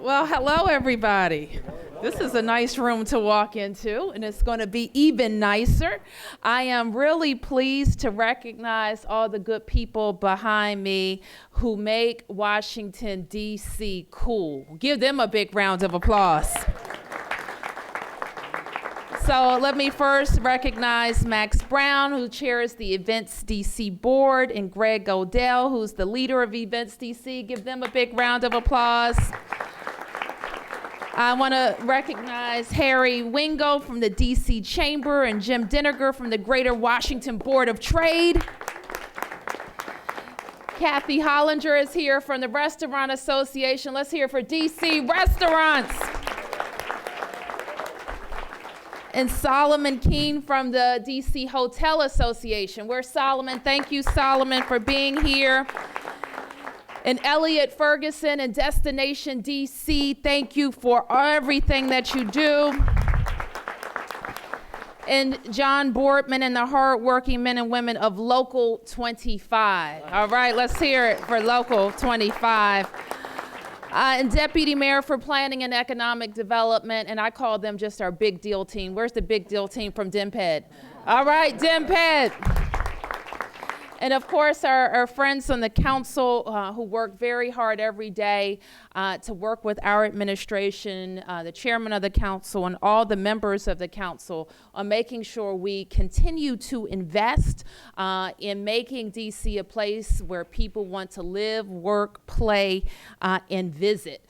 Well, hello, everybody. This is a nice room to walk into, and it's going to be even nicer. I am really pleased to recognize all the good people behind me who make Washington, D.C. cool. Give them a big round of applause. So let me first recognize Max Brown, who chairs the Events DC board, and Greg Odell, who's the leader of Events DC. Give them a big round of applause. I want to recognize Harry Wingo from the DC Chamber and Jim Denninger from the Greater Washington Board of Trade. Kathy Hollinger is here from the Restaurant Association. Let's hear for DC Restaurants. And Solomon Keene from the DC Hotel Association. Where's Solomon? Thank you, Solomon, for being here. And Elliot Ferguson and Destination DC, thank you for everything that you do. And John Boardman and the hardworking men and women of Local 25. All right, let's hear it for Local 25. And Deputy Mayor for Planning and Economic Development, and I call them just our big deal team. Where's the big deal team from DMPED? All right, DMPED. And of course, our friends on the council who work very hard every day to work with our administration, the chairman of the council, and all the members of the council on making sure we continue to invest in making DC a place where people want to live, work, play, and visit.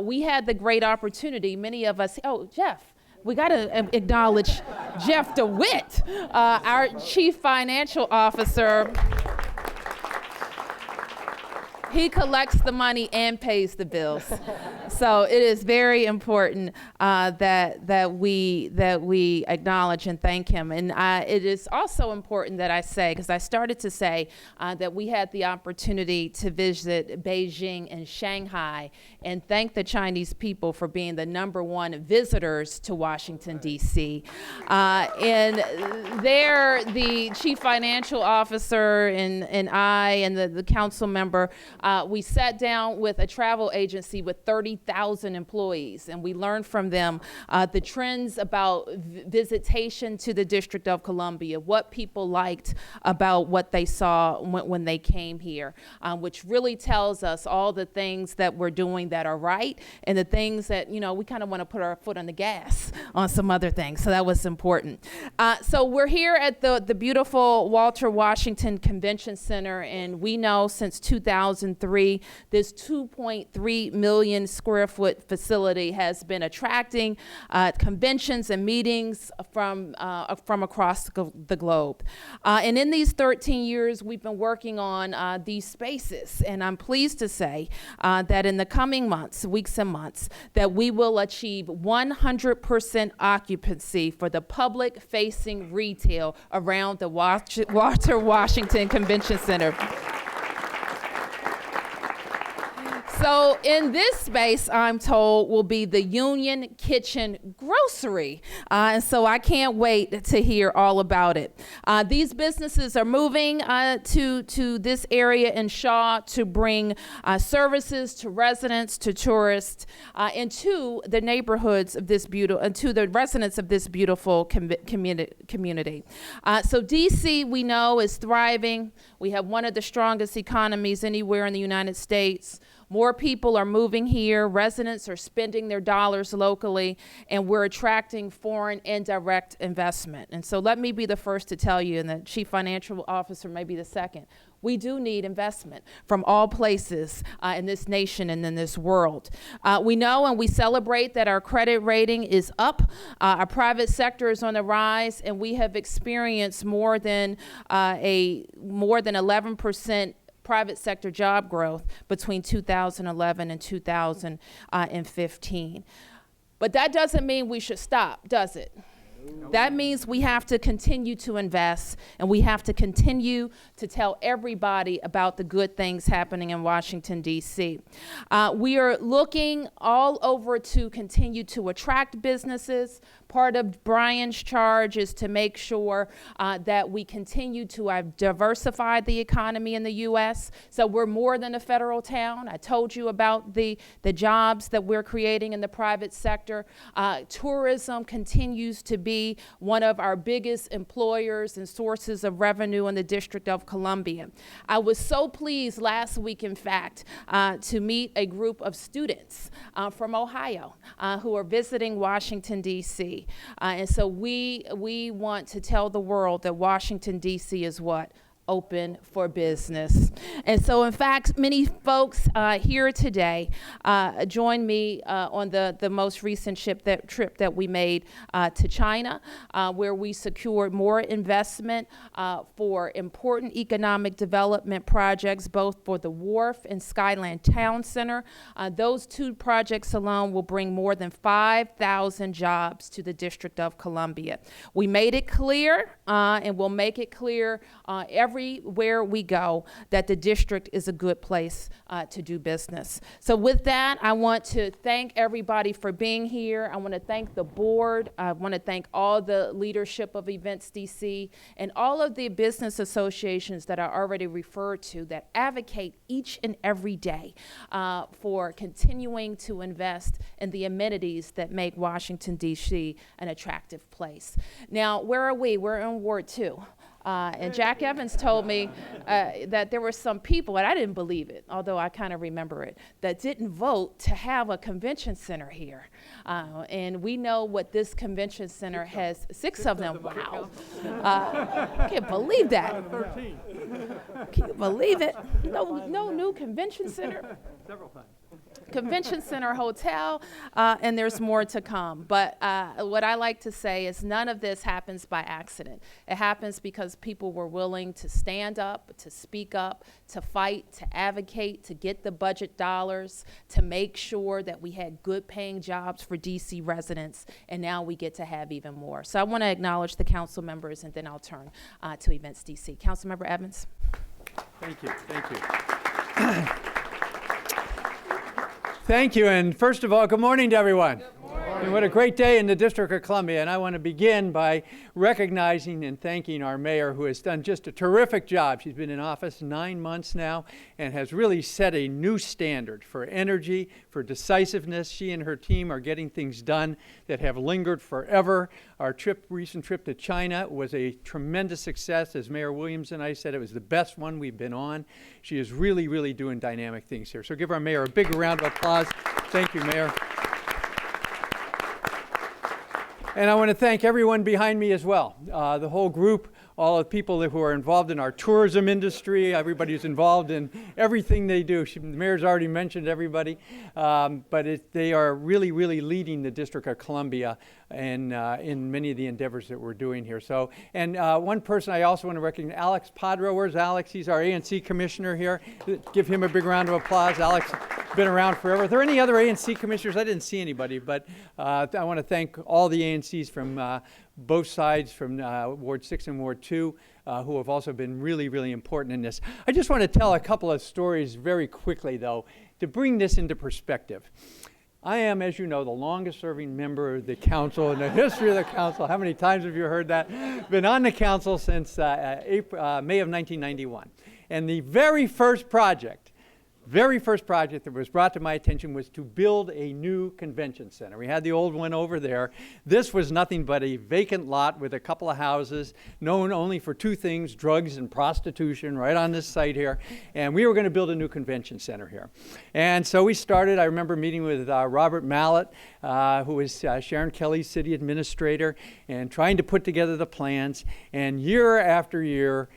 We had the great opportunity, many of us, oh, Jeff. We got to acknowledge Jeff DeWitt, our Chief Financial Officer. He collects the money and pays the bills. So it is very important that we acknowledge and thank him. And it is also important that I say, because I started to say that we had the opportunity to visit Beijing and Shanghai and thank the Chinese people for being the #1 visitors to Washington, D.C. And there, the Chief Financial Officer and I and the council member, we sat down with a travel agency with 30,000 employees, and we learned from them the trends about visitation to the District of Columbia, what people liked about what they saw when they came here, which really tells us all the things that we're doing that are right and the things that, you know, we kind of want to put our foot on the gas on some other things. So that was important. So we're here at the beautiful Walter Washington Convention Center, and we know since 2003, this 2.3 million square foot facility has been attracting conventions and meetings from across the globe. And in these 13 years, we've been working on these spaces. And I'm pleased to say that in the coming months, weeks and months, that we will achieve 100% occupancy for the public-facing retail around the Walter Washington Convention Center. So in this space, I'm told, will be the Union Kitchen Grocery. And so I can't wait to hear all about it. These businesses are moving to this area in Shaw to bring services to residents, to tourists, and to the neighborhoods of this beautiful, and to the residents of this beautiful community. So DC, we know, is thriving. We have one of the strongest economies anywhere in the United States. More people are moving here, residents are spending their dollars locally, and we're attracting foreign indirect investment. And so let me be the first to tell you, and the Chief Financial Officer may be the second, we do need investment from all places in this nation and in this world. We know and we celebrate that our credit rating is up, our private sector is on the rise, and we have experienced more than 11% private sector job growth between 2011 and 2015. But that doesn't mean we should stop, does it? That means we have to continue to invest, and we have to continue to tell everybody about the good things happening in Washington, D.C. We are looking all over to continue to attract businesses. Part of Brian's charge is to make sure that we continue to diversify the economy in the U.S. So we're more than a federal town. I told you about the jobs that we're creating in the private sector. Tourism continues to be one of our biggest employers and sources of revenue in the District of Columbia. I was so pleased last week, in fact, to meet a group of students from Ohio who are visiting Washington, D.C. And so we want to tell the world that Washington, D.C. is what? Open for business. And so, in fact, many folks here today joined me on the most recent trip that we made to China, where we secured more investment for important economic development projects, both for the Wharf and Skyland Town Center. Those two projects alone will bring more than 5,000 jobs to the District of Columbia. We made it clear, and we'll make it clear everywhere we go, that the district is a good place to do business. So with that, I want to thank everybody for being here. I want to thank the board. I want to thank all the leadership of Events DC and all of the business associations that I already referred to that advocate each and every day for continuing to invest in the amenities that make Washington, D.C. an attractive place. Now, where are we? We're in Ward 2. And Jack Evans told me that there were some people, and I didn't believe it, although I kind of remember it, that didn't vote to have a convention center here. And we know what this convention center has, six of them, wow. I can't believe that. 13. Can you believe it? No new convention center? Several times. Convention Center Hotel, and there's more to come. But what I like to say is none of this happens by accident. It happens because people were willing to stand up, to speak up, to fight, to advocate, to get the budget dollars, to make sure that we had good paying jobs for DC residents, and now we get to have even more. So I want to acknowledge the council members, and then I'll turn to Events DC. Councilmember Evans. Thank you. Thank you. Thank you, and first of all, good morning to everyone. Good morning. And what a great day in the District of Columbia, and I want to begin by recognizing and thanking our mayor, who has done just a terrific job. She's been in office 9 months now and has really set a new standard for energy, for decisiveness. She and her team are getting things done that have lingered forever. Our recent trip to China was a tremendous success. As Mayor Williams and I said, it was the best one we've been on. She is really, really doing dynamic things here. So give our mayor a big round of applause. Thank you, Mayor. And I want to thank everyone behind me as well, the whole group, all the people who are involved in our tourism industry, everybody who's involved in everything they do. The mayor's already mentioned everybody, but they are really, really leading the District of Columbia and in many of the endeavors that we're doing here. So, and one person I also want to recognize, Alex Padro. Where's Alex? He's our ANC commissioner here. Give him a big round of applause. Alex has been around forever. Are there any other ANC commissioners? I didn't see anybody, but I want to thank all the ANCs from both sides, from Ward 6 and Ward 2, who have also been really, really important in this. I just want to tell a couple of stories very quickly, though, to bring this into perspective. I am, as you know, the longest serving member of the council in the history of the council. How many times have you heard that? Been on the council since May of 1991. And the very first project that was brought to my attention was to build a new convention center. We had the old one over there. This was nothing but a vacant lot with a couple of houses, known only for two things, drugs and prostitution, right on this site here. And we were going to build a new convention center here. And so we started. I remember meeting with Robert Mallett, who is Sharon Kelly's city administrator, and trying to put together the plans. And year after year,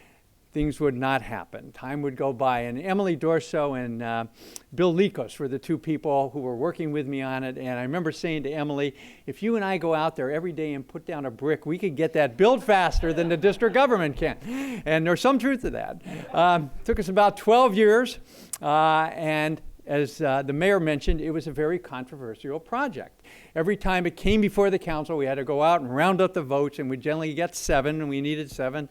things would not happen. Time would go by, and Emily Dorso and Bill Likos were the two people who were working with me on it. And I remember saying to Emily, if you and I go out there every day and put down a brick, we could get that built faster than the district government can. And there's some truth to that. Took us about 12 years, and as the mayor mentioned, it was a very controversial project. Every time it came before the council, we had to go out and round up the votes, and we generally get 7, and we needed 7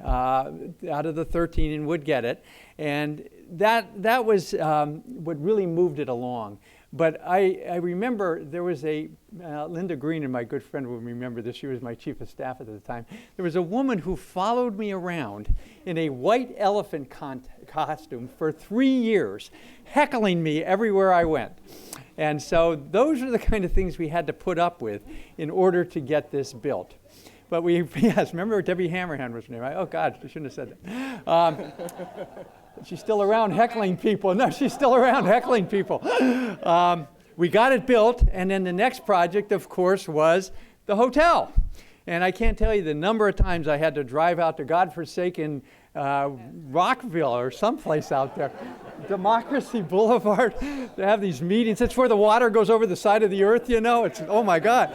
out of the 13 and would get it. And that was what really moved it along. But I remember there was Linda Green, and my good friend will remember this, she was my chief of staff at the time. There was a woman who followed me around in a white elephant costume for 3 years, heckling me everywhere I went. And so those are the kind of things we had to put up with in order to get this built. But yes, remember Debbie Hammerhand was her name, right? Oh God, I shouldn't have said that. She's still around heckling people. No, she's still around heckling people. We got it built, and then the next project, of course, was the hotel. And I can't tell you the number of times I had to drive out to godforsaken Rockville or someplace out there, Democracy Boulevard, to have these meetings. It's where the water goes over the side of the earth, you know. It's, oh my God,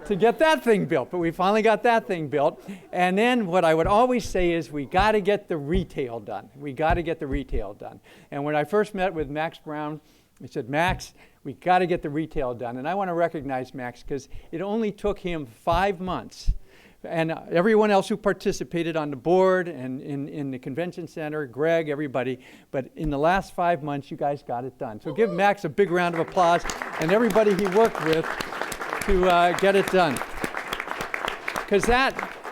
to get that thing built. But we finally got that thing built. And then what I would always say is we got to get the retail done. We got to get the retail done. And when I first met with Max Brown, I said, Max, we got to get the retail done. And I want to recognize Max because it only took him 5 months. And everyone else who participated on the board and in the convention center, Greg, everybody. But in the last 5 months, you guys got it done. So give Max a big round of applause and everybody he worked with to get it done. Because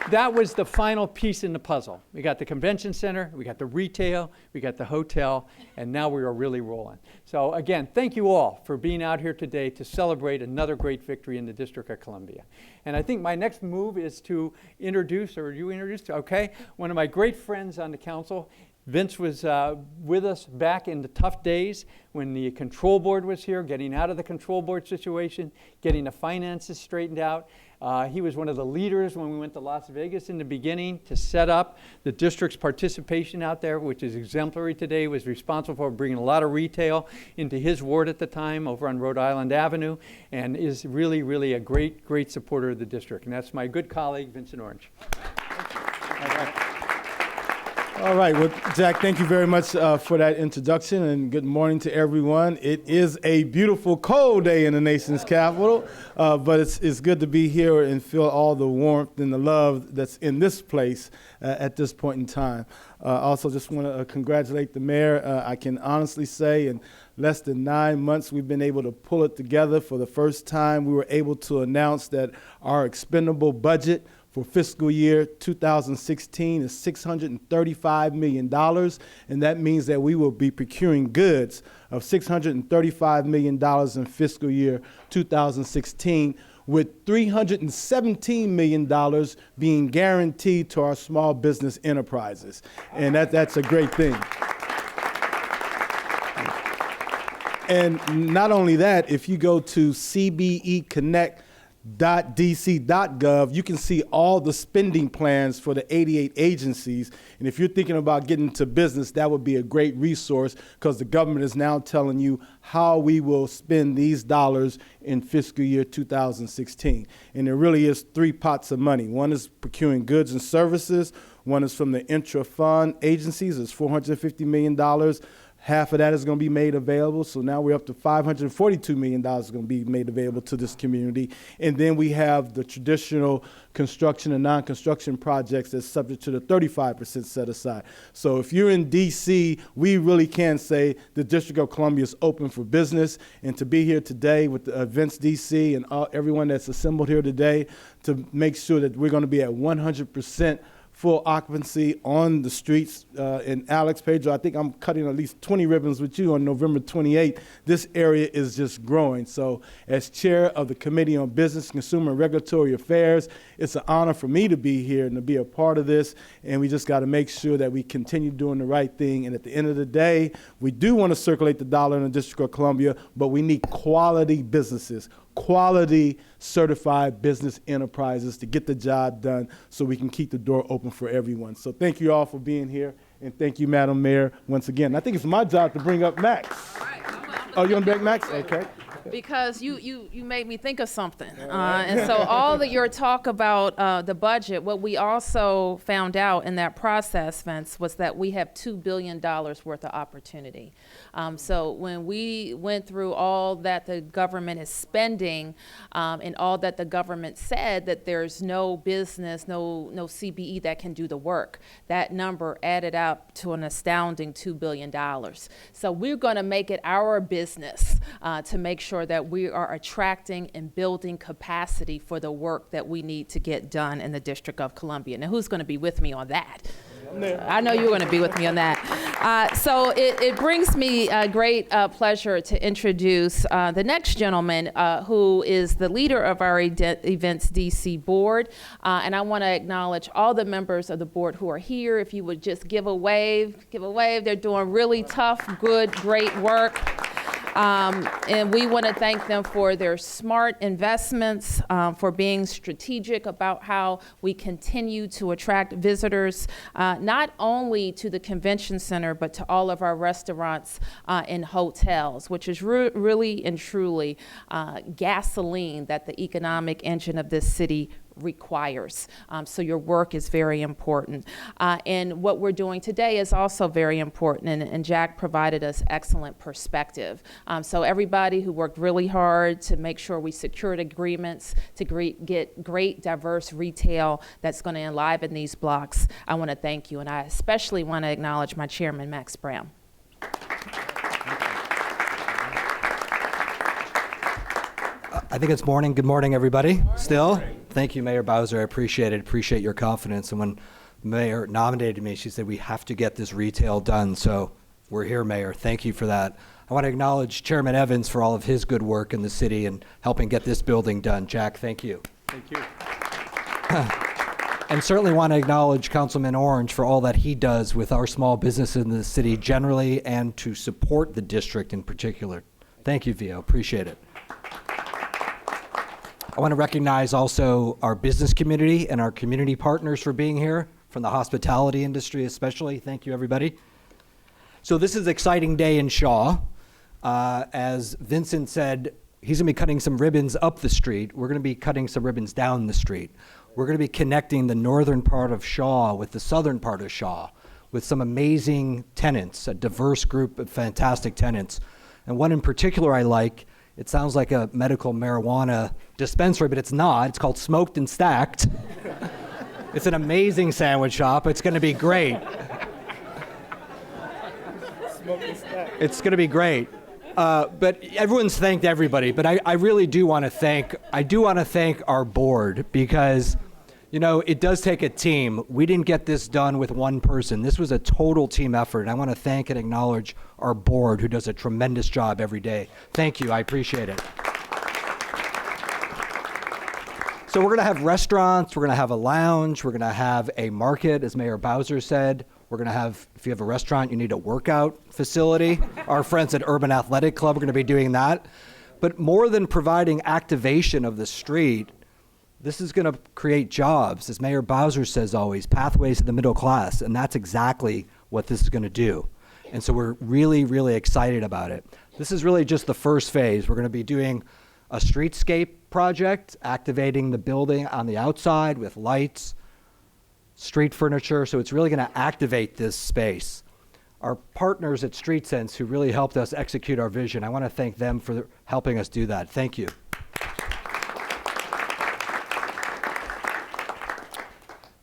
that was the final piece in the puzzle. We got the convention center, we got the retail, we got the hotel, and now we are really rolling. So again, thank you all for being out here today to celebrate another great victory in the District of Columbia. And I think my next move is to introduce, or you introduce, okay, one of my great friends on the council. Vince was with us back in the tough days when the control board was here, getting out of the control board situation, getting the finances straightened out. He was one of the leaders when we went to Las Vegas in the beginning to set up the district's participation out there, which is exemplary today, was responsible for bringing a lot of retail into his ward at the time over on Rhode Island Avenue, and is really, really a great, great supporter of the district. And that's my good colleague, Vincent Orange. All right. All right, well, Jack, thank you very much for that introduction, and good morning to everyone. It is a beautiful, cold day in the nation's capital, but it's good to be here and feel all the warmth and the love that's in this place at this point in time. Also, just want to congratulate the mayor. I can honestly say in less than 9 months, we've been able to pull it together. For the first time, we were able to announce that our expendable budget for fiscal year 2016 is $635 million, and that means that we will be procuring goods of $635 million in fiscal year 2016, with $317 million being guaranteed to our small business enterprises. And that's a great thing. And not only that, if you go to cbeconnect.dc.gov, you can see all the spending plans for the 88 agencies. And if you're thinking about getting into business, that would be a great resource, because the government is now telling you how we will spend these dollars in fiscal year 2016. And there really is 3 pots of money. One is procuring goods and services. One is from the intra-fund agencies. It's $450 million. Half of that is going to be made available. So now we're up to $542 million going to be made available to this community. And then we have the traditional construction and non-construction projects that's subject to the 35% set aside. So if you're in D.C., we really can say the District of Columbia is open for business. And to be here today with the Events D.C. and everyone that's assembled here today to make sure that we're going to be at 100% full occupancy on the streets. And Alex, Pedro, I think I'm cutting at least 20 ribbons with you on November 28th. This area is just growing. So as chair of the Committee on Business, Consumer, and Regulatory Affairs, it's an honor for me to be here and to be a part of this. And we just got to make sure that we continue doing the right thing. And at the end of the day, we do want to circulate the dollar in the District of Columbia, but we need quality businesses, quality certified business enterprises to get the job done so we can keep the door open for everyone. So thank you all for being here, and thank you, Madam Mayor, once again. I think it's my job to bring up Max. All right, Oh, you want to bring Max? Okay. because you made me think of something. And so all that your talk about the budget, what we also found out in that process, Vince, was that we have $2 billion worth of opportunity. So when we went through all that the government is spending and all that the government said that there's no business, no CBE that can do the work, that number added up to an astounding $2 billion. So we're going to make it our business to make sure that we are attracting and building capacity for the work that we need to get done in the District of Columbia. Now, who's going to be with me on that? I know you're going to be with me on that. So it brings me a great pleasure to introduce the next gentleman who is the leader of our Events DC board. And I want to acknowledge all the members of the board who are here. If you would just give a wave. They're doing really tough, good, great work. And we want to thank them for their smart investments, for being strategic about how we continue to attract visitors, not only to the convention center, but to all of our restaurants and hotels, which is really and truly gasoline that the economic engine of this city requires. So your work is very important. And what we're doing today is also very important, and Jack provided us excellent perspective. So everybody who worked really hard to make sure we secured agreements to get great, diverse retail that's going to enliven these blocks, I want to thank you. And I especially want to acknowledge my chairman, Max Brown. I think it's morning. Good morning, everybody. Still, thank you, Mayor Bowser. I appreciate it. Appreciate your confidence. And when the mayor nominated me, she said we have to get this retail done. So we're here, Mayor. Thank you for that. I want to acknowledge Chairman Evans for all of his good work in the city and helping get this building done. Jack, thank you. Thank you. And certainly want to acknowledge Councilman Orange for all that he does with our small businesses in the city generally and to support the district in particular. Thank you, Vio. Appreciate it. I want to recognize also our business community and our community partners for being here, from the hospitality industry especially. Thank you, everybody. So this is an exciting day in Shaw. As Vincent said, he's going to be cutting some ribbons up the street. We're going to be cutting some ribbons down the street. We're going to be connecting the northern part of Shaw with the southern part of Shaw with some amazing tenants, a diverse group of fantastic tenants. And one in particular I like. It sounds like a medical marijuana dispensary, but it's not. It's called Smoked and Stacked. It's an amazing sandwich shop. It's going to be great. It's going to be great. But everyone's thanked everybody. But I really do want to thank our board because, you know, it does take a team. We didn't get this done with one person. This was a total team effort. And I want to thank and acknowledge our board who does a tremendous job every day. Thank you. I appreciate it. So we're going to have restaurants. We're going to have a lounge. We're going to have a market, as Mayor Bowser said. We're going to have, if you have a restaurant, you need a workout facility. Our friends at Urban Athletic Club are going to be doing that. But more than providing activation of the street, this is going to create jobs, as Mayor Bowser says always, pathways to the middle class, and that's exactly what this is going to do. And so we're really, really excited about it. This is really just the first phase. We're going to be doing a streetscape project, activating the building on the outside with lights, street furniture, so it's really going to activate this space. Our partners at StreetSense who really helped us execute our vision, I want to thank them for helping us do that. Thank you.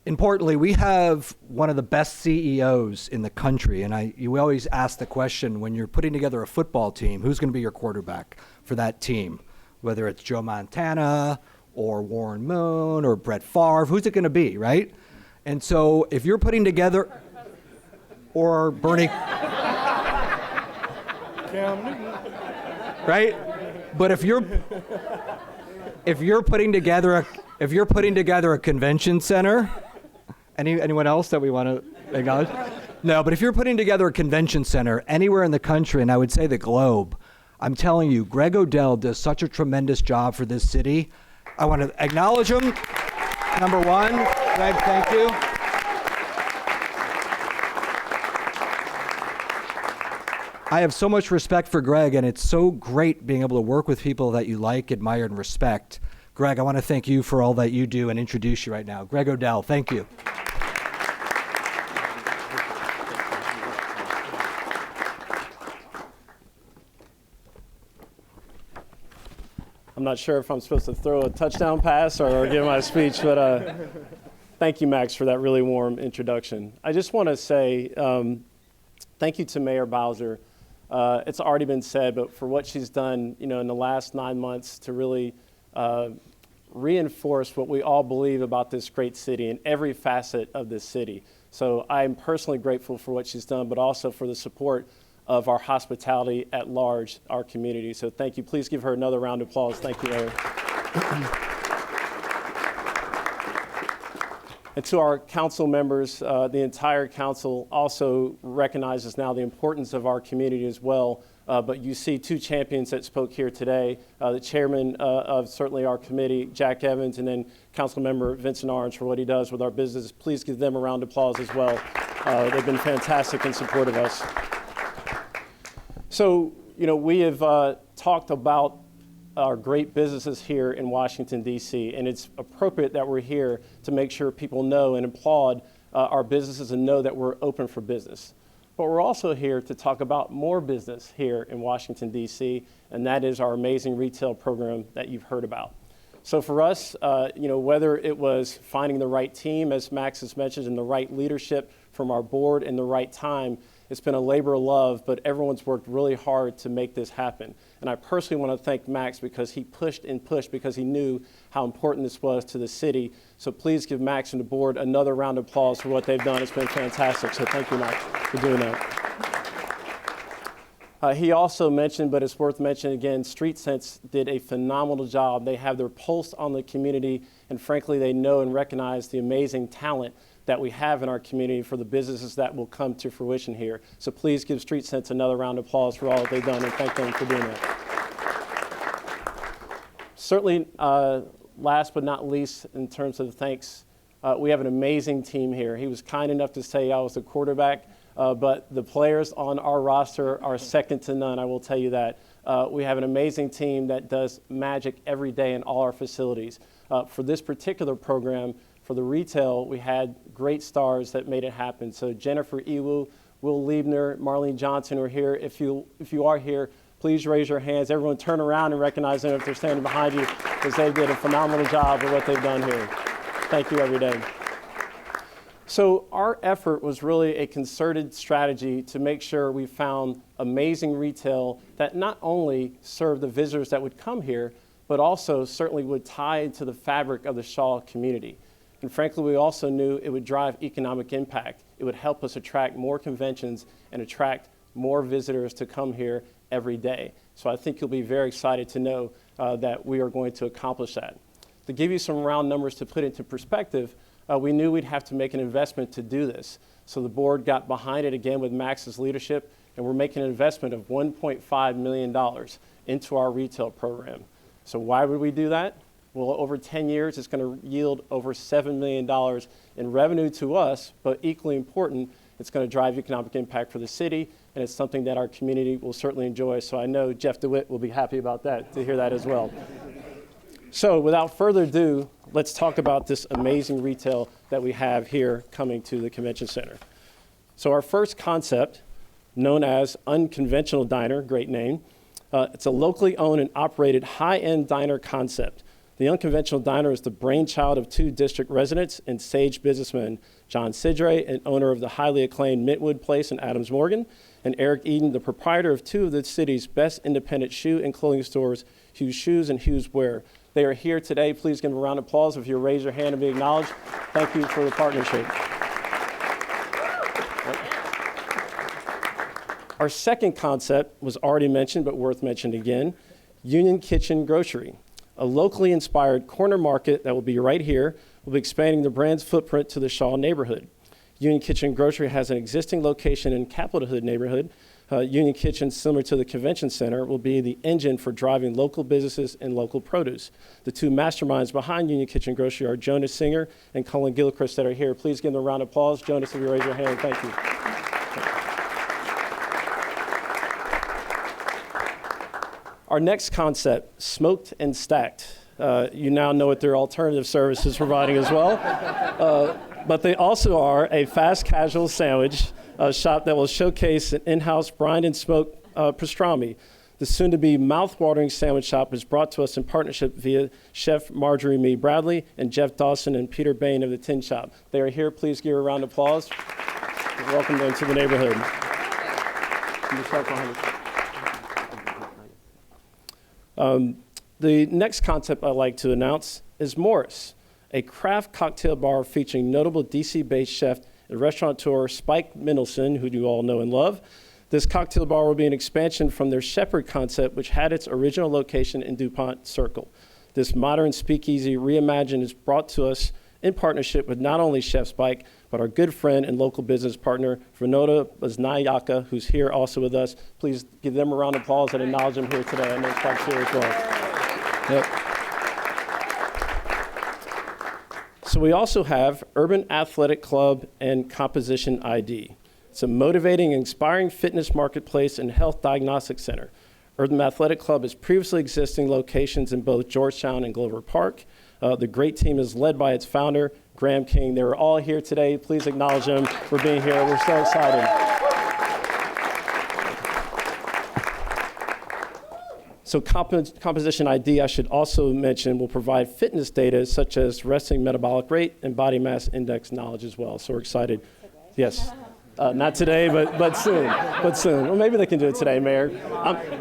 Importantly, we have one of the best CEOs in the country, and you always ask the question when you're putting together a football team, who's going to be your quarterback for that team? Whether it's Joe Montana or Warren Moon or Brett Favre, who's it going to be, right? And so if you're putting together, or Bernie, right? But if you're putting together a convention center, anyone else that we want to acknowledge? No, but if you're putting together a convention center anywhere in the country, and I would say the globe, I'm telling you, Greg Odell does such a tremendous job for this city. I want to acknowledge him. Number one, Greg, thank you. I have so much respect for Greg, and it's so great being able to work with people that you like, admire, and respect. Greg, I want to thank you for all that you do and introduce you right now. Greg Odell, thank you. I'm not sure if I'm supposed to throw a touchdown pass or give my speech, but thank you, Max, for that really warm introduction. I just want to say thank you to Mayor Bowser. It's already been said, but for what she's done, in the last 9 months to really reinforce what we all believe about this great city and every facet of this city. So I'm personally grateful for what she's done, but also for the support of our hospitality at large, our community. So thank you. Please give her another round of applause. Thank you, Mayor. And to our council members, the entire council also recognizes now the importance of our community as well. But you see two champions that spoke here today, the chairman of certainly our committee, Jack Evans, and then council member Vincent Orange for what he does with our business. Please give them a round of applause as well. They've been fantastic in support of us. So, we have talked about our great businesses here in Washington, D.C., and it's appropriate that we're here to make sure people know and applaud our businesses and know that we're open for business. But we're also here to talk about more business here in Washington, D.C., and that is our amazing retail program that you've heard about. So for us, whether it was finding the right team, as Max has mentioned, and the right leadership from our board in the right time, it's been a labor of love, but everyone's worked really hard to make this happen. And I personally want to thank Max because he pushed and pushed because he knew how important this was to the city. So please give Max and the board another round of applause for what they've done. It's been fantastic. So thank you, Max, for doing that. He also mentioned, but it's worth mentioning again, Street Sense did a phenomenal job. They have their pulse on the community, and frankly, they know and recognize the amazing talent that we have in our community for the businesses that will come to fruition here. So please give Street Sense another round of applause for all that they've done, and thank them for doing that. Certainly, last but not least, in terms of thanks, we have an amazing team here. He was kind enough to say I was the quarterback, but the players on our roster are second to none, I will tell you that. We have an amazing team that does magic every day in all our facilities. For this particular program, for the retail, we had great stars that made it happen. So Jennifer Iwu, Will Liebner, Marlene Johnson are here. If you are here, please raise your hands. Everyone turn around and recognize them if they're standing behind you, because they did a phenomenal job of what they've done here. Thank you every day. So our effort was really a concerted strategy to make sure we found amazing retail that not only served the visitors that would come here, but also certainly would tie into the fabric of the Shaw community. And frankly, we also knew it would drive economic impact. It would help us attract more conventions and attract more visitors to come here every day. So I think you'll be very excited to know that we are going to accomplish that. To give you some round numbers to put into perspective, we knew we'd have to make an investment to do this. So the board got behind it again with Max's leadership, and we're making an investment of $1.5 million into our retail program. So why would we do that? Well, over 10 years, it's going to yield over $7 million in revenue to us, but equally important, it's going to drive economic impact for the city, and it's something that our community will certainly enjoy. So I know Jeff DeWitt will be happy about that, to hear that as well. So without further ado, let's talk about this amazing retail that we have here coming to the Convention Center. So our first concept, known as Unconventional Diner, great name, it's a locally owned and operated high-end diner concept. The Unconventional Diner is the brainchild of two district residents and sage businessmen, John Sidre, an owner of the highly acclaimed Mintwood Place in Adams Morgan, and Eric Eden, the proprietor of two of the city's best independent shoe and clothing stores, Hughes Shoes and Hughes Wear. They are here today. Please give them a round of applause if you'll raise your hand and be acknowledged. Thank you for the partnership. Our second concept was already mentioned, but worth mentioning again, Union Kitchen Grocery, a locally inspired corner market that will be right here. We'll be expanding the brand's footprint to the Shaw neighborhood. Union Kitchen Grocery has an existing location in Capitol Hood neighborhood. Union Kitchen, similar to the Convention Center, will be the engine for driving local businesses and local produce. The two masterminds behind Union Kitchen Grocery are Jonas Singer and Colin Gilchrist that are here. Please give them a round of applause. Jonas, if you raise your hand, thank you. Our next concept, Smoked and Stacked. You now know what their alternative service is providing as well. But they also are a fast casual sandwich shop that will showcase an in-house brined and smoked pastrami. The soon-to-be mouth-watering sandwich shop is brought to us in partnership via Chef Marjorie Mee Bradley and Jeff Dawson and Peter Bain of the Tin Shop. They are here. Please give a round of applause. Welcome them to the neighborhood. The next concept I'd like to announce is Morris, a craft cocktail bar featuring notable DC-based chef and restaurateur Spike Mendelsohn, who you all know and love. This cocktail bar will be an expansion from their Shepherd concept, which had its original location in DuPont Circle. This modern speakeasy reimagined is brought to us in partnership with not only Chef Spike, but our good friend and local business partner, Vinoda Baznayaka, who's here also with us. Please give them a round of applause and acknowledge them here today. I know Spike's here as well. Yep. So we also have Urban Athletic Club and Composition ID. It's a motivating and inspiring fitness marketplace and health diagnostic center. Urban Athletic Club has previously existing locations in both Georgetown and Glover Park. The great team is led by its founder, Graham King. They are all here today. Please acknowledge them for being here. We're so excited. So Composition ID, I should also mention, will provide fitness data such as resting metabolic rate and body mass index knowledge as well. So we're excited. Yes. Not today, but soon. Well, maybe they can do it today, Mayor.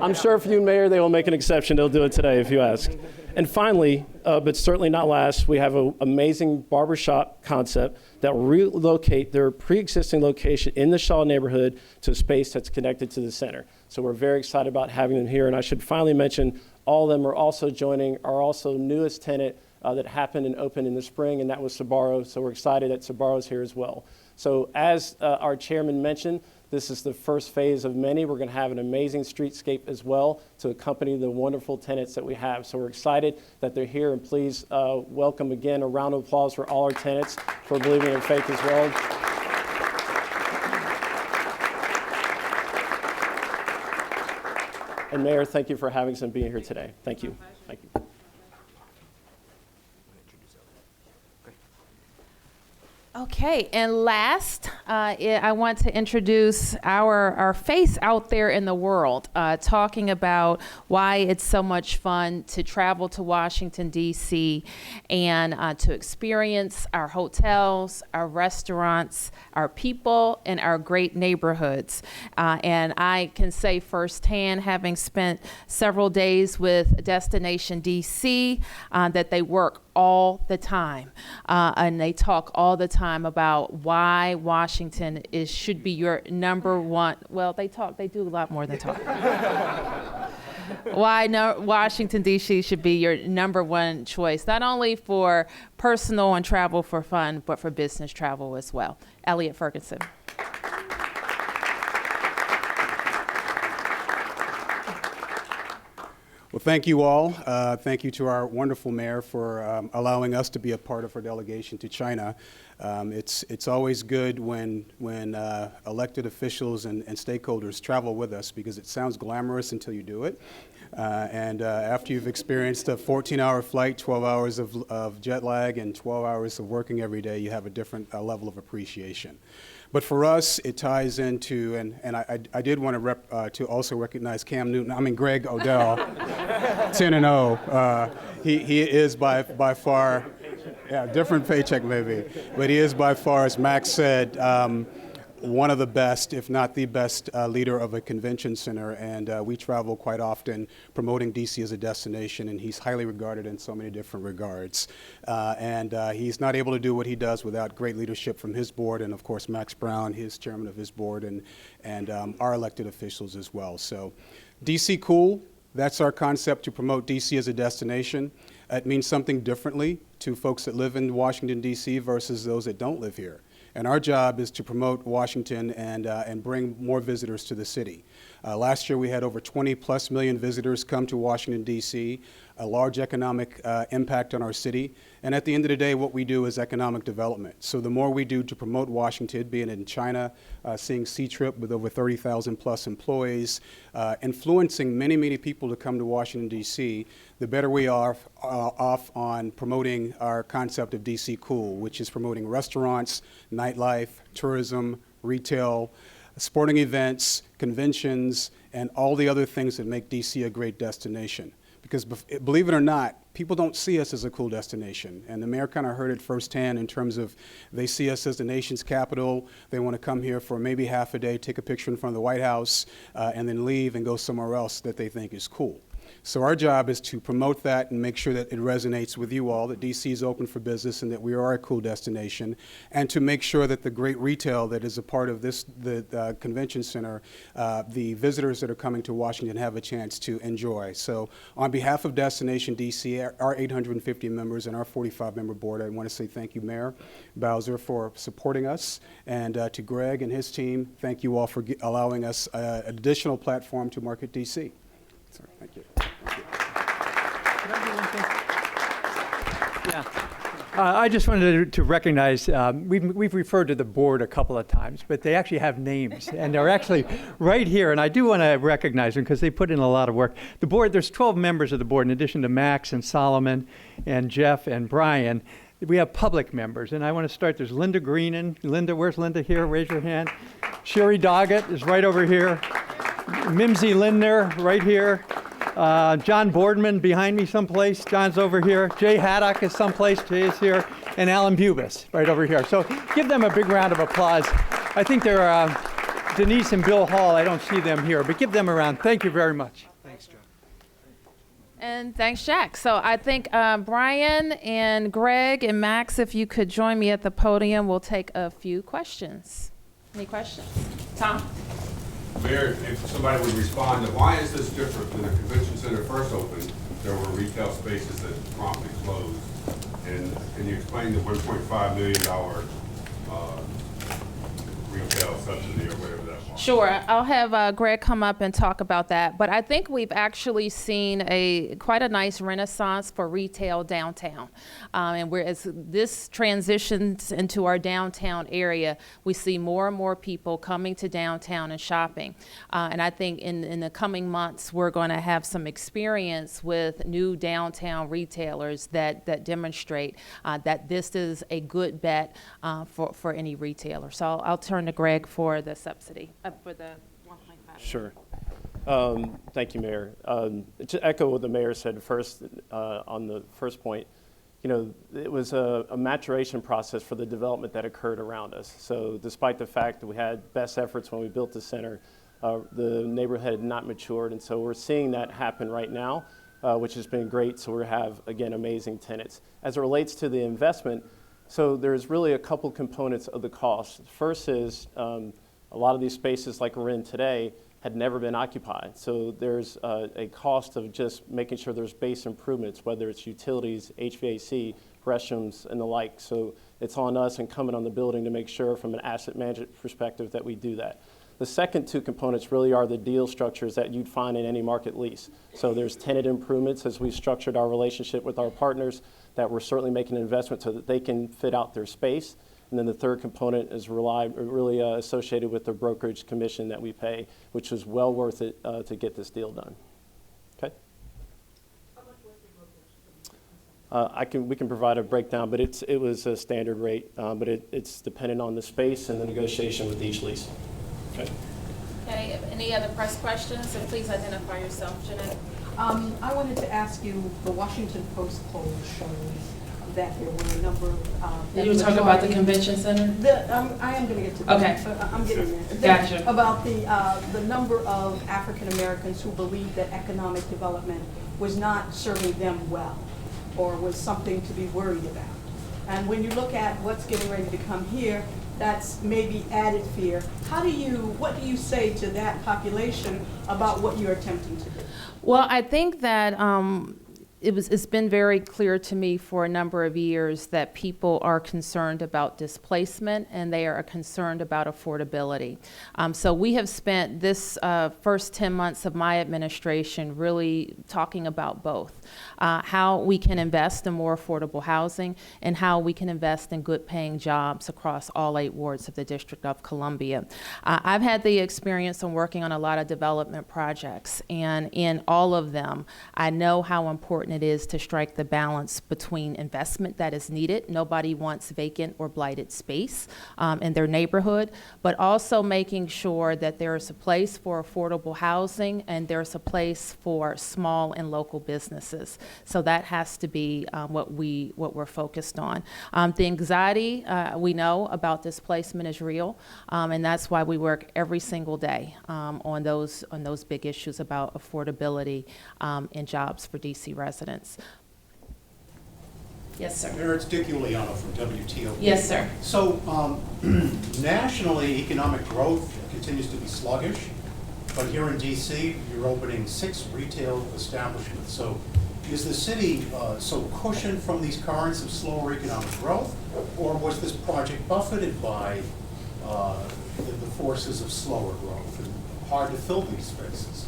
I'm sure for you, Mayor, they will make an exception. They'll do it today if you ask. And finally, but certainly not last, we have an amazing barbershop concept that will relocate their pre-existing location in the Shaw neighborhood to a space that's connected to the center. So we're very excited about having them here. And I should finally mention, all of them are also joining our also newest tenant that happened and opened in the spring, and that was Sbarro. So we're excited that Sbarro's here as well. So as our chairman mentioned, this is the first phase of many. We're going to have an amazing streetscape as well to accompany the wonderful tenants that we have. So we're excited that they're here, and please welcome again a round of applause for all our tenants for believing in faith as well. And Mayor, thank you for having us and being here today. Thank you. Thank you. Okay, and last, I want to introduce our face out there in the world, talking about why it's so much fun to travel to Washington, D.C., and to experience our hotels, our restaurants, our people, and our great neighborhoods. And I can say firsthand, having spent several days with Destination D.C., that they work all the time, and they talk all the time about why Washington should be your number one. Well, they do a lot more than talk. Why Washington, D.C. should be your number one choice, not only for personal and travel for fun, but for business travel as well. Elliot Ferguson. Well, thank you all. Thank you to our wonderful mayor for allowing us to be a part of her delegation to China. It's always good when elected officials and stakeholders travel with us, because it sounds glamorous until you do it. And after you've experienced a 14-hour flight, 12 hours of jet lag, and 12 hours of working every day, you have a different level of appreciation. But for us, it ties into, and I did want to also recognize Greg Odell, 10-0. He is by far, different paycheck maybe, but he is by far, as Max said, one of the best, if not the best, leader of a convention center, and we travel quite often promoting DC as a destination, and he's highly regarded in so many different regards. And he's not able to do what he does without great leadership from his board, and of course Max Brown, his chairman of his board, and our elected officials as well. So DC Cool, that's our concept to promote DC as a destination. It means something differently to folks that live in Washington, DC versus those that don't live here. And our job is to promote Washington and bring more visitors to the city. Last year, we had over 20+ million visitors come to Washington, D.C., a large economic impact on our city. And at the end of the day, what we do is economic development. So the more we do to promote Washington, being in China, seeing C-Trip with over 30,000+ employees, influencing many, many people to come to Washington, D.C., the better we are off on promoting our concept of DC Cool, which is promoting restaurants, nightlife, tourism, retail, sporting events, conventions, and all the other things that make DC a great destination. Because believe it or not, people don't see us as a cool destination. And the mayor kind of heard it firsthand in terms of they see us as the nation's capital. They want to come here for maybe half a day, take a picture in front of the White House, and then leave and go somewhere else that they think is cool. So our job is to promote that and make sure that it resonates with you all, that DC is open for business and that we are a cool destination, and to make sure that the great retail that is a part of the convention center, the visitors that are coming to Washington have a chance to enjoy. So on behalf of Destination DC, our 850 members and our 45-member board, I want to say thank you, Mayor Bowser, for supporting us, and to Greg and his team, thank you all for allowing us an additional platform to market DC. So, thank you. Yeah. I just wanted to recognize, we've referred to the board a couple of times, but they actually have names, and they're actually right here, and I do want to recognize them because they put in a lot of work. The board, there's 12 members of the board, in addition to Max and Solomon and Jeff and Brian. We have public members, and I want to start. There's Linda Greenan. Linda, where's Linda here? Raise your hand. Sherry Doggett is right over here. Mimsy Lindner, right here. John Boardman behind me someplace. John's over here. Jay Haddock is someplace. Jay is here. And Alan Bubis right over here. So give them a big round of applause. I think they're Denise and Bill Hall. I don't see them here, but give them a round. Thank you very much. Thanks, John. And thanks, Jack. So I think Brian and Greg and Max, if you could join me at the podium, we'll take a few questions. Any questions? Tom? Mayor, if somebody would respond to why is this different when the convention center first opened? There were retail spaces that promptly closed. And can you explain the $1.5 million retail subsidy or whatever that was? Sure. I'll have Greg come up and talk about that. But I think we've actually seen quite a nice renaissance for retail downtown. And as this transitions into our downtown area, we see more and more people coming to downtown and shopping. And I think in the coming months, we're going to have some experience with new downtown retailers that demonstrate that this is a good bet for any retailer. So I'll turn to Greg for the subsidy, for the 1.5. Sure. Thank you, Mayor. To echo what the mayor said first on the first point, you know, it was a maturation process for the development that occurred around us. So despite the fact that we had best efforts when we built the center, the neighborhood had not matured. And so we're seeing that happen right now, which has been great. So we have, again, amazing tenants. As it relates to the investment, so there's really a couple components of the cost. First is a lot of these spaces like we're in today had never been occupied. So there's a cost of just making sure there's base improvements, whether it's utilities, HVAC, restrooms, and the like. So it's on us incumbent on the building to make sure from an asset management perspective that we do that. The second two components really are the deal structures that you'd find in any market lease. So there's tenant improvements as we structured our relationship with our partners that we're certainly making an investment so that they can fit out their space. And then the third component is really associated with the brokerage commission that we pay, which was well worth it to get this deal done. Okay. How much was the brokerage? We can provide a breakdown, but it was a standard rate, but it's dependent on the space and the negotiation with each lease. Okay. Okay, any other press questions? And please identify yourself, Jeanette. I wanted to ask you, the Washington Post poll shows that there were a number of... You were talking about the convention center? I am going to get to that. Okay. But I'm getting there. Gotcha. About the number of African Americans who believe that economic development was not serving them well or was something to be worried about. And when you look at what's getting ready to come here, that's maybe added fear. What do you say to that population about what you're attempting to do? Well, I think that it's been very clear to me for a number of years that people are concerned about displacement and they are concerned about affordability. So we have spent this first 10 months of my administration really talking about both. How we can invest in more affordable housing and how we can invest in good paying jobs across all 8 wards of the District of Columbia. I've had the experience of working on a lot of development projects, and in all of them, I know how important it is to strike the balance between investment that is needed. Nobody wants vacant or blighted space in their neighborhood, but also making sure that there is a place for affordable housing and there's a place for small and local businesses. So that has to be what we're focused on. The anxiety we know about displacement is real, and that's why we work every single day on those big issues about affordability and jobs for DC residents. Yes, sir. Mayor, it's Dick Iuliano from WTOP. Yes, sir. So nationally, economic growth continues to be sluggish, but here in DC, you're opening 6 retail establishments. So is the city so cushioned from these currents of slower economic growth, or was this project buffeted by the forces of slower growth and hard to fill these spaces?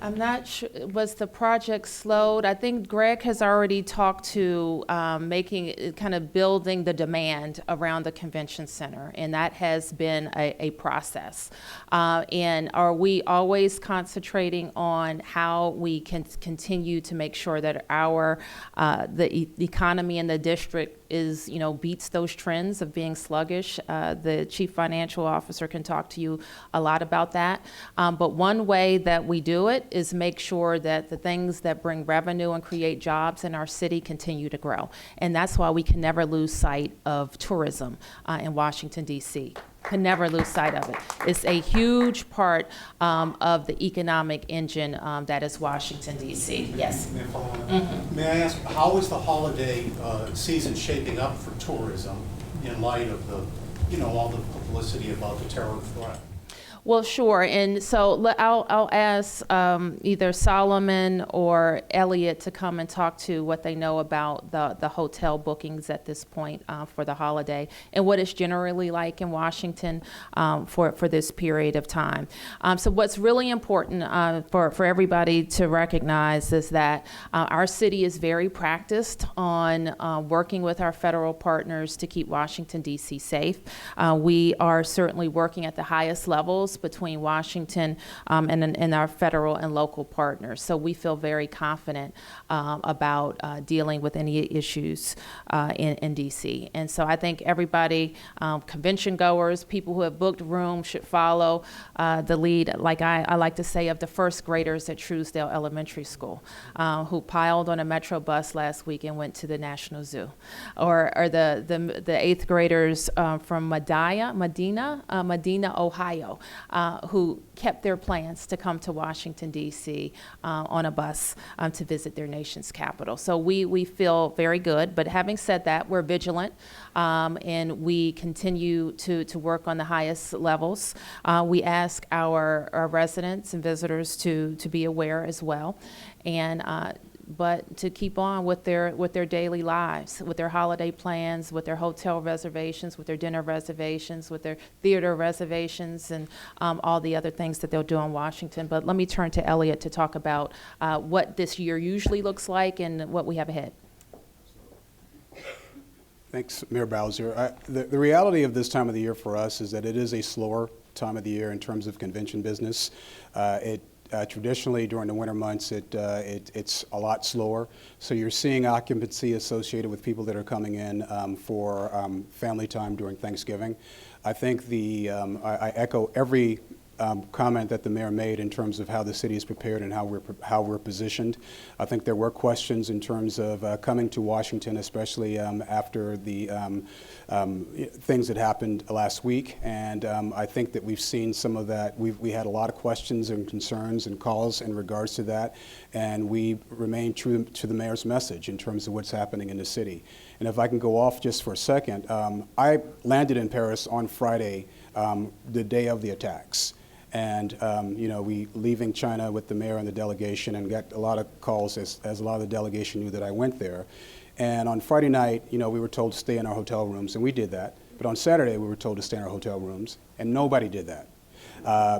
I'm not sure, was the project slowed? I think Greg has already talked to kind of building the demand around the convention center, and that has been a process. And are we always concentrating on how we can continue to make sure that the economy in the district is, beats those trends of being sluggish? The chief financial officer can talk to you a lot about that. But one way that we do it is make sure that the things that bring revenue and create jobs in our city continue to grow. And that's why we can never lose sight of tourism in Washington, D.C. Can never lose sight of it. It's a huge part of the economic engine that is Washington, D.C. Yes. May I follow up? May I ask, how is the holiday season shaping up for tourism in light of all the publicity about the terror threat? Well, sure. And so I'll ask either Solomon or Elliot to come and talk to what they know about the hotel bookings at this point for the holiday and what it's generally like in Washington for this period of time. So what's really important for everybody to recognize is that our city is very practiced on working with our federal partners to keep Washington, D.C. safe. We are certainly working at the highest levels between Washington and our federal and local partners. So we feel very confident about dealing with any issues in DC. And so I think everybody, convention goers, people who have booked rooms should follow the lead, like I like to say, of the first graders at Truesdale Elementary School who piled on a Metro bus last week and went to the National Zoo. Or the 8th graders from Medina, Ohio, who kept their plans to come to Washington, D.C. On a bus to visit their nation's capital. So we feel very good. But having said that, we're vigilant and we continue to work on the highest levels. We ask our residents and visitors to be aware as well. And but to keep on with their daily lives, with their holiday plans, with their hotel reservations, with their dinner reservations, with their theater reservations, and all the other things that they'll do in Washington. But let me turn to Elliot to talk about what this year usually looks like and what we have ahead. Thanks, Mayor Bowser. The reality of this time of the year for us is that it is a slower time of the year in terms of convention business. Traditionally, during the winter months, it's a lot slower. So you're seeing occupancy associated with people that are coming in for family time during Thanksgiving. I think I echo every comment that the mayor made in terms of how the city is prepared and how we're positioned. I think there were questions in terms of coming to Washington, especially after the things that happened last week. And I think that we've seen some of that. We had a lot of questions and concerns and calls in regards to that. And we remain true to the mayor's message in terms of what's happening in the city. And if I can go off just for a second, I landed in Paris on Friday, the day of the attacks. And, we leaving China with the mayor and the delegation and got a lot of calls as a lot of the delegation knew that I went there. And on Friday night, we were told to stay in our hotel rooms, and we did that. But on Saturday, we were told to stay in our hotel rooms, and nobody did that.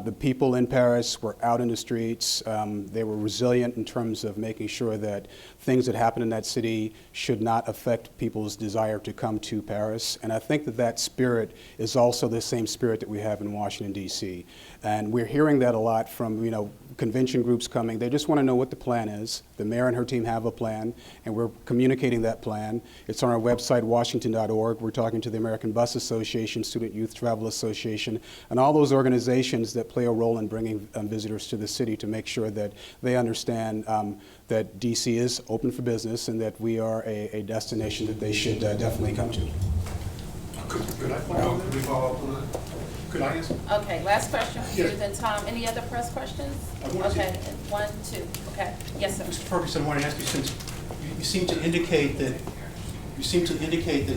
The people in Paris were out in the streets. They were resilient in terms of making sure that things that happen in that city should not affect people's desire to come to Paris. And I think that that spirit is also the same spirit that we have in Washington, D.C. And we're hearing that a lot from, convention groups coming. They just want to know what the plan is. The mayor and her team have a plan, and we're communicating that plan. It's on our website, washington.org. We're talking to the American Bus Association, Student Youth Travel Association, and all those organizations that play a role in bringing visitors to the city to make sure that they understand that D.C. is open for business and that we are a destination that they should definitely come to. Could I follow up? Could we follow up on that? Could I answer? Okay, last question for you, Yes. then Tom. Any other press questions? I wanted to- Okay, 1, 2, okay. Yes, sir. Mr. Ferguson, I want to ask you, since you seem to indicate that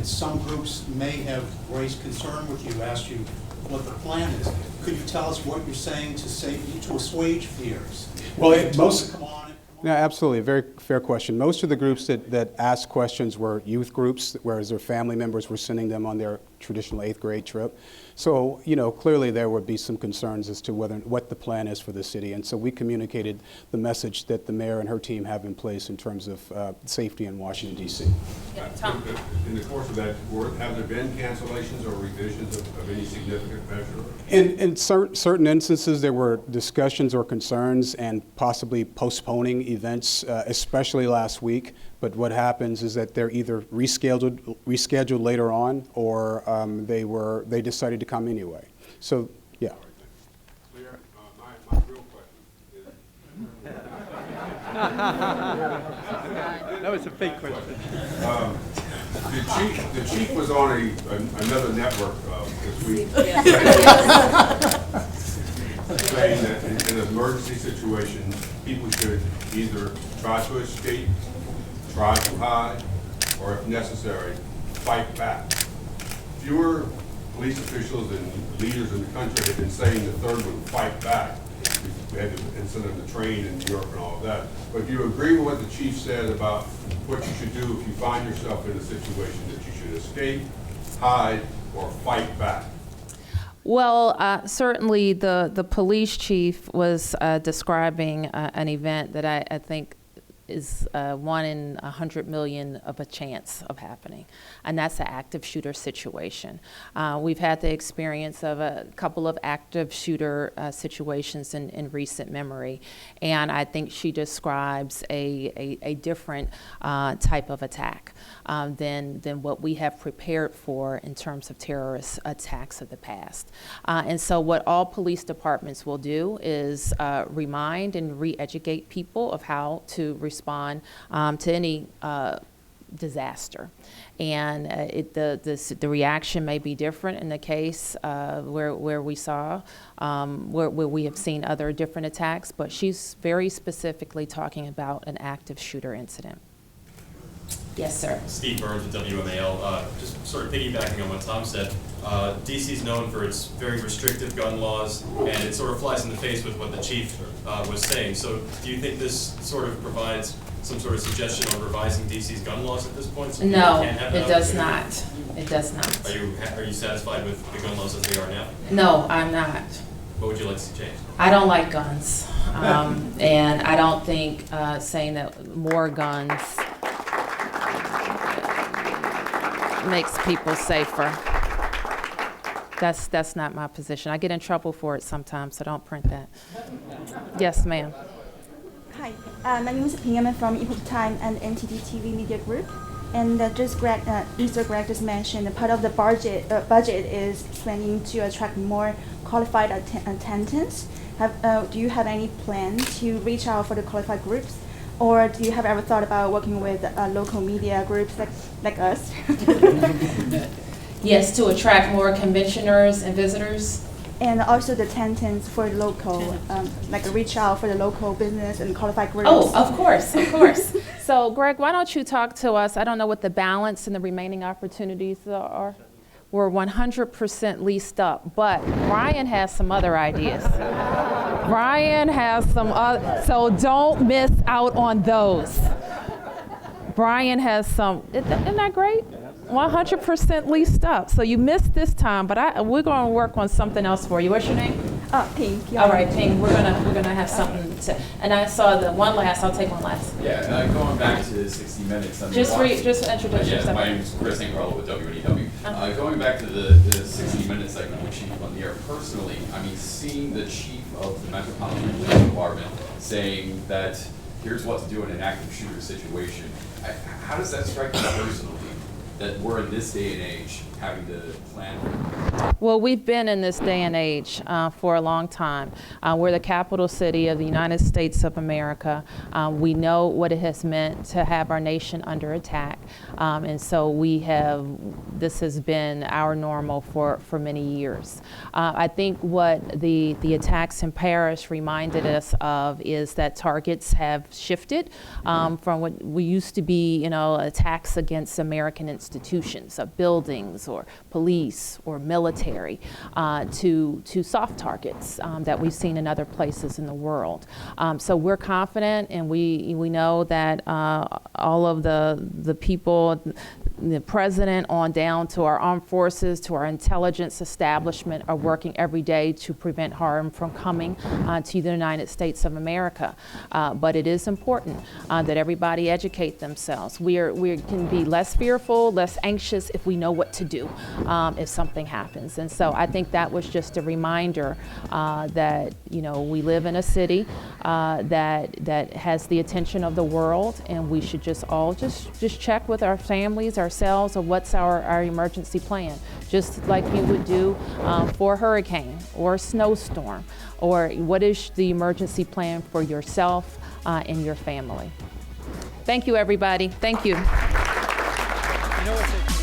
some groups may have raised concern with you, asked you what the plan is. Could you tell us what you're saying to assuage fears? Well, Come on. Yeah, absolutely. A very fair question. Most of the groups that asked questions were youth groups, whereas their family members were sending them on their traditional 8th grade trip. So, clearly there would be some concerns as to what the plan is for the city. And so we communicated the message that the mayor and her team have in place in terms of safety in Washington, D.C. Yeah, Tom. In the course of that, have there been cancellations or revisions of any significant measure? In certain instances, there were discussions or concerns and possibly postponing events, especially last week. But what happens is that they're either rescheduled later on, or they decided to come anyway. So, yeah. Mayor, my real question is. That was a fake question. The chief was on another network this week saying that in an emergency situation, people should either try to escape, try to hide, or if necessary, fight back. Fewer police officials and leaders in the country have been saying the third one, fight back. We had the incident of the train in New York and all of that. But do you agree with what the chief said about what you should do if you find yourself in a situation that you should escape, hide, or fight back? Well, certainly the police chief was describing an event that I think is 1 in 100 million of a chance of happening, and that's an active shooter situation. We've had the experience of a couple of active shooter situations in recent memory, and I think she describes a different type of attack than what we have prepared for in terms of terrorist attacks of the past. And so what all police departments will do is remind and re-educate people of how to respond to any disaster. And the reaction may be different in the case where we saw, where we have seen other different attacks, but she's very specifically talking about an active shooter incident. Yes, sir. Steve Burns with WMAL. Just sort of piggybacking on what Tom said, D.C. is known for its very restrictive gun laws, and it sort of flies in the face with what the chief was saying. So do you think this sort of provides some sort of suggestion on revising D.C.'s gun laws at this point? So No, can't have it that does opportunity? not. It does not. Are you satisfied with the gun laws as they are now? No, I'm not. What would you like to see changed? I don't like guns, and I don't think saying that more guns makes people safer. That's not my position. I get in trouble for it sometimes, so don't print that. Yes, ma'am. Hi, my name is Ping. I'm from Epoch Time and NTD TV Media Group. And Mr. Greg just mentioned a part of the budget is planning to attract more qualified attendants. Do you have any plan to reach out for the qualified groups? Or do you have ever thought about working with local media groups like us? Yes, to attract more conventioners and visitors. And also the attendants for local, like reach out for the local business and qualified groups. Oh, of course, of course. So, Greg, why don't you talk to us? I don't know what the balance and the remaining opportunities are. we're 100% leased up, but Brian has some other ideas. Brian has some other, so don't miss out on those. Brian has some, isn't that great? 100% leased up. So you missed this time, but we're going to work on something else for you. What's your name? Pink. All right, Pink. We're gonna have something to. And I saw the one last. I'll take one last. Yeah, going back to 60 Minutes. I mean, Just introduce yeah, yourself. my name is Chris Incarlo with WNEW. Going back to the 60 Minutes segment with Chief Lanier, personally, I mean, seeing the chief of the Metropolitan Police Department saying that here's what to do in an active shooter situation, how does that strike you personally? That we're in this day and age having to plan? Well, we've been in this day and age for a long time. We're the capital city of the United States of America. We know what it has meant to have our nation under attack. And so this has been our normal for many years. I think what the attacks in Paris reminded us of is that targets have shifted from what we used to be, attacks against American institutions, buildings or police or military, to soft targets that we've seen in other places in the world. So we're confident, and we know that all of the people, the president on down to our armed forces, to our intelligence establishment, are working every day to prevent harm from coming to the United States of America. But it is important that everybody educate themselves. We can be less fearful, less anxious if we know what to do if something happens. And so I think that was just a reminder that we live in a city that has the attention of the world, and we should just all just check with our families, ourselves, of what's our emergency plan, just like you would do for a hurricane or a snowstorm, or what is the emergency plan for yourself and your family. Thank you, everybody. Thank you. You know what